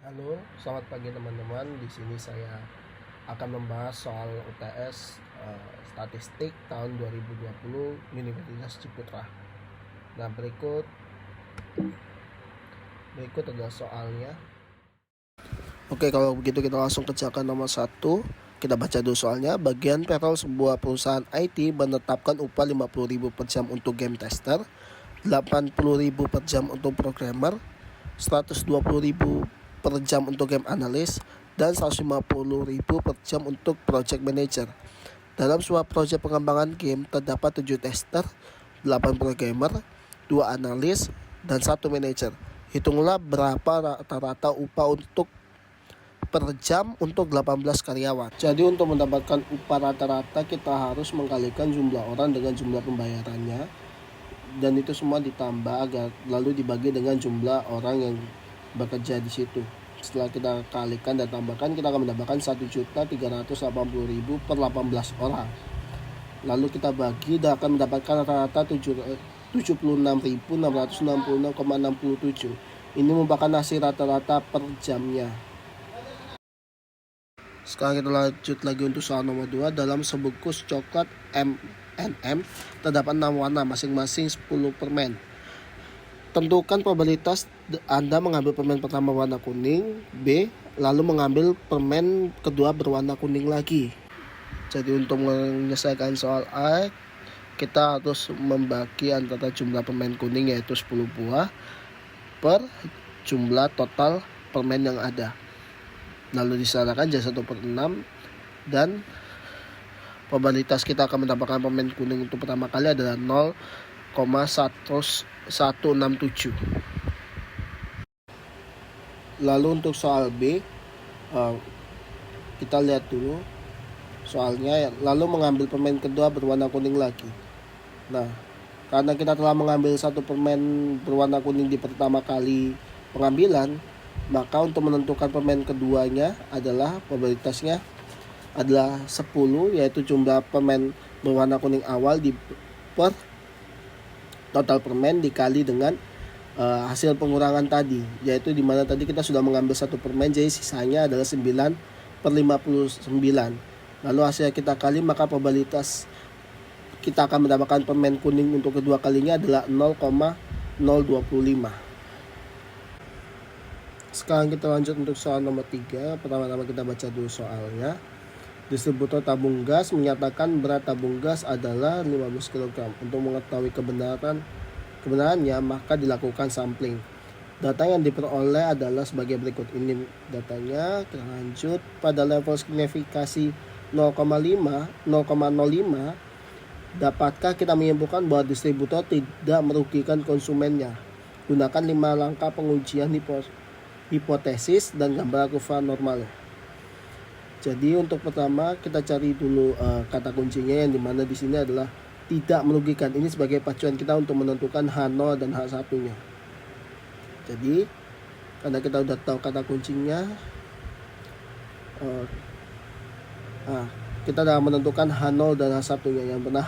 Halo, selamat pagi teman-teman. Di sini saya akan membahas soal UTS statistik tahun 2020 Universitas Ciputra. Nah, berikut adalah soalnya. Oke, kalau begitu kita langsung kerjakan nomor 1. Kita baca dulu soalnya. Bagian payroll sebuah perusahaan IT menetapkan upah 50.000 per jam untuk game tester, 80.000 per jam untuk programmer, 120.000 per jam untuk game analis, dan 150.000 per jam untuk project manager. Dalam sebuah proyek pengembangan game terdapat 7 tester, 8 programmer, 2 analis, dan 1 manager. Hitunglah berapa rata-rata upah untuk per jam untuk 18 karyawan. Jadi untuk mendapatkan upah rata-rata kita harus mengkalikan jumlah orang dengan jumlah pembayarannya, dan itu semua ditambah agar lalu dibagi dengan jumlah orang yang bekerja di situ. Setelah kita kalikan dan tambahkan, kita akan mendapatkan 1.380.000 per 18 orang. Lalu kita bagi dan akan mendapatkan rata-rata 76.666,67. Ini merupakan hasil rata-rata per jamnya. Sekarang kita lanjut lagi untuk soal nomor 2. Dalam sebungkus coklat M&M terdapat 6 warna, masing-masing 10 permen. Tentukan probabilitas Anda mengambil permen pertama warna kuning, B, lalu mengambil permen kedua berwarna kuning lagi. Jadi untuk menyelesaikan soal A, kita harus membagi antara jumlah permen kuning yaitu 10 buah per jumlah total permen yang ada. Lalu disarankan jadi 1/6, dan probabilitas kita akan mendapatkan permen kuning untuk pertama kali adalah 0,1167. Lalu untuk soal B, kita lihat dulu soalnya. Lalu mengambil permen kedua berwarna kuning lagi. Nah, karena kita telah mengambil satu permen berwarna kuning di pertama kali pengambilan, maka untuk menentukan permen keduanya adalah probabilitasnya adalah 10, yaitu jumlah permen berwarna kuning awal per total permen dikali dengan hasil pengurangan tadi, yaitu dimana tadi kita sudah mengambil satu permen, jadi sisanya adalah 9/59. Lalu hasil kita kali, maka probabilitas kita akan mendapatkan permen kuning untuk kedua kalinya adalah 0,025. Sekarang kita lanjut untuk soal nomor 3. Pertama-tama kita baca dulu soalnya. Distributor tabung gas menyatakan berat tabung gas adalah 15 kg. Untuk mengetahui kebenarannya, maka dilakukan sampling. Data yang diperoleh adalah sebagai berikut. Ini datanya. Kita lanjut. Pada level signifikasi 0,05, dapatkah kita menyimpulkan bahwa distributor tidak merugikan konsumennya? Gunakan 5 langkah pengujian hipotesis dan gambar kurva normal. Jadi untuk pertama kita cari dulu kata kuncinya, yang dimana di sini adalah tidak merugikan. Ini sebagai pacuan kita untuk menentukan H0 dan H1-nya. Jadi karena kita udah tahu kata kuncinya, kita sudah menentukan H0 dan H1-nya. Yang benar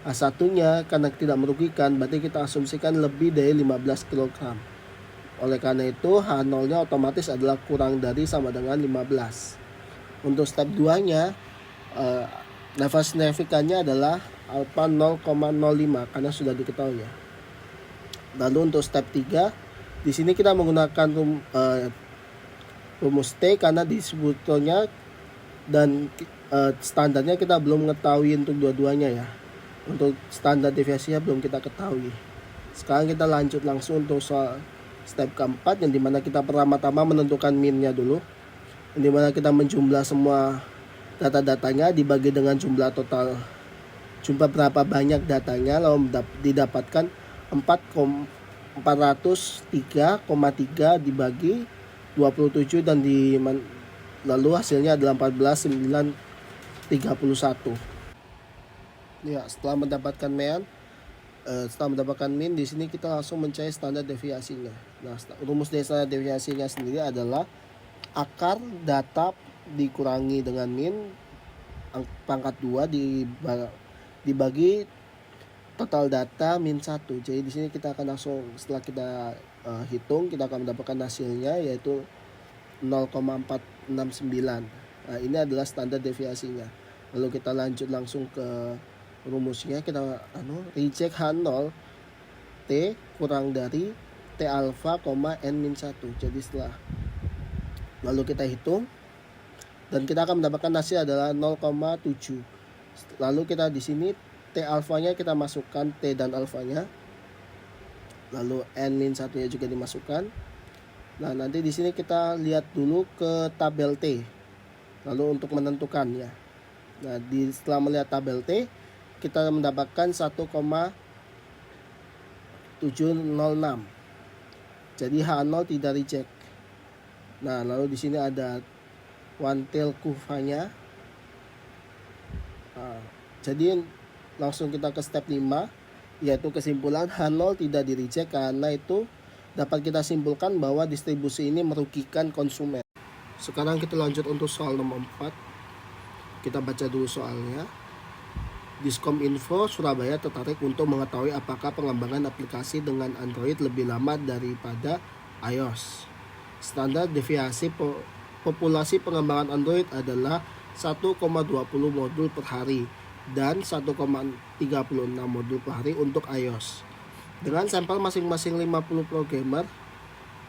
H1-nya karena tidak merugikan, berarti kita asumsikan lebih dari 15 kg. Oleh karena itu H0-nya otomatis adalah kurang dari sama dengan 15. Untuk step 2-nya, level signifikannya adalah alpha 0,05 karena sudah diketahui ya. Lalu untuk step 3, di sini kita menggunakan rumus T karena distributornya dan standarnya kita belum mengetahui untuk dua-duanya ya. Untuk standar deviasinya belum kita ketahui. Sekarang kita lanjut langsung untuk soal step keempat, yang dimana kita pertama-tama menentukan min-nya dulu, yang dimana kita menjumlah semua data-datanya dibagi dengan jumlah total, jumlah berapa banyak datanya, lalu didapatkan 403,3 dibagi 27, dan lalu hasilnya adalah 14,931. Ya, setelah mendapatkan min di sini kita langsung mencari standar deviasinya. Nah, rumus dari standar deviasinya sendiri adalah akar data dikurangi dengan min pangkat 2 dibagi total data min 1. Jadi di sini kita akan langsung, setelah kita hitung, kita akan mendapatkan hasilnya yaitu 0,469. Nah, ini adalah standar deviasinya. Lalu kita lanjut langsung ke rumusnya. Kita reject H0 T kurang dari T alfa, N-1. Jadi setelah lalu kita hitung dan kita akan mendapatkan hasil adalah 0,7. Lalu kita di sini T alfanya kita masukkan T dan alfanya. Lalu N-1 nya juga dimasukkan. Nah, nanti di sini kita lihat dulu ke tabel T. Lalu untuk menentukannya. Nah, setelah melihat tabel T, kita mendapatkan 1,706. Jadi H0 tidak reject. Nah, lalu di sini ada one tail kurvanya. Nah, jadi langsung kita ke step 5, yaitu kesimpulan H0 tidak di reject karena itu dapat kita simpulkan bahwa distribusi ini merugikan konsumen. Sekarang kita lanjut untuk soal nomor 4. Kita baca dulu soalnya. Diskominfo Surabaya tertarik untuk mengetahui apakah pengembangan aplikasi dengan Android lebih lama daripada iOS. Standar deviasi populasi pengembangan Android adalah 1,20 modul per hari dan 1,36 modul per hari untuk iOS. Dengan sampel masing-masing 50 programmer,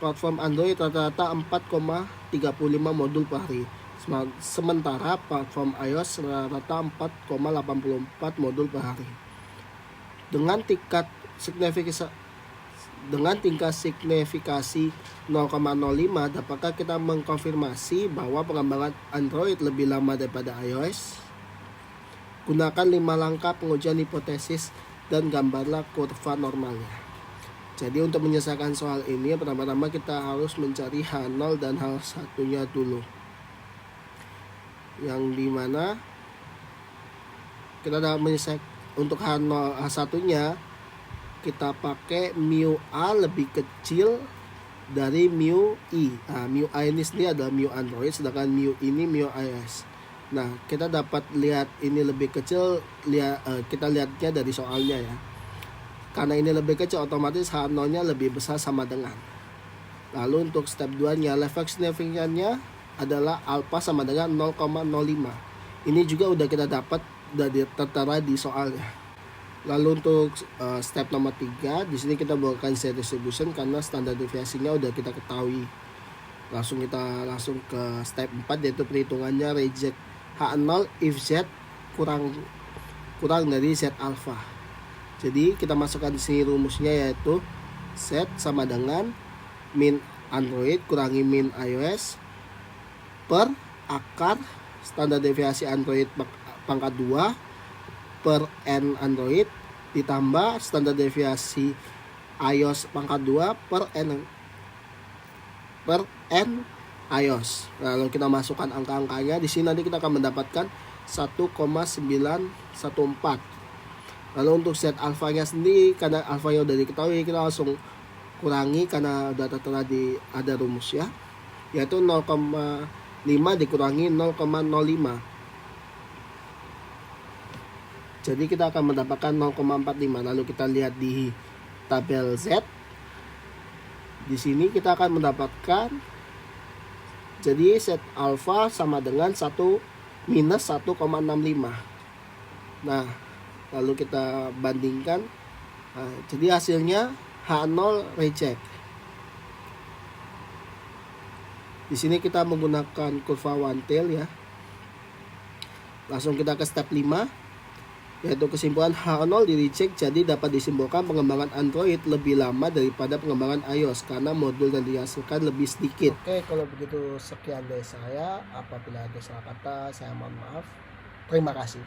platform Android rata-rata 4,35 modul per hari. Sementara platform iOS rata-rata 4,84 modul per hari. Dengan tingkat signifikasi 0,05, dapatkah kita mengkonfirmasi bahwa pengembangan Android lebih lama daripada iOS? Gunakan 5 langkah pengujian hipotesis dan gambarlah kurva normalnya. Jadi untuk menyelesaikan soal ini, pertama-tama kita harus mencari H0 dan H1-nya dulu. Yang dimana kita dapat menyelesaikan untuk H0, H1-nya kita pakai mu A lebih kecil dari mu I. Nah, mu A ini sendiri adalah mu Android, sedangkan mu ini mu iOS. Nah, kita dapat lihat ini lebih kecil, kita lihatnya dari soalnya ya. Karena ini lebih kecil, otomatis H0-nya lebih besar sama dengan. Lalu untuk step 2-nya, level signifikannya adalah alpha sama dengan 0,05. Ini juga udah kita dapat, udah tertera di soalnya. Lalu untuk step nomor 3, di sini kita bawakan Z distribution karena standar deviasinya udah kita ketahui. Kita langsung ke step 4, yaitu perhitungannya reject H0 if Z kurang dari Z alpha. Jadi kita masukkan di sini rumusnya, yaitu Z sama dengan min Android kurangi min iOS per akar standar deviasi Android pangkat 2 per N Android ditambah standar deviasi iOS pangkat 2 per N iOS. Lalu kita masukkan angka-angkanya. Di sini nanti kita akan mendapatkan 1,914. Lalu untuk Z alfanya sendiri, karena alfanya udah diketahui, kita langsung kurangi karena udah tertera ada rumus ya, yaitu 0,5 dikurangi 0,05. Jadi kita akan mendapatkan 0,45. Lalu kita lihat di tabel Z. Di sini kita akan mendapatkan, jadi Z alpha sama dengan 1 minus 1,65. Nah, lalu kita bandingkan. Nah, jadi hasilnya H0 reject. Di sini kita menggunakan kurva one tail ya. Langsung kita ke step 5, yaitu kesimpulan H0 di reject. Jadi dapat disimpulkan pengembangan Android lebih lama daripada pengembangan iOS karena modul yang dihasilkan lebih sedikit. Oke, kalau begitu sekian dari saya. Apabila ada salah kata, saya mohon maaf. Terima kasih.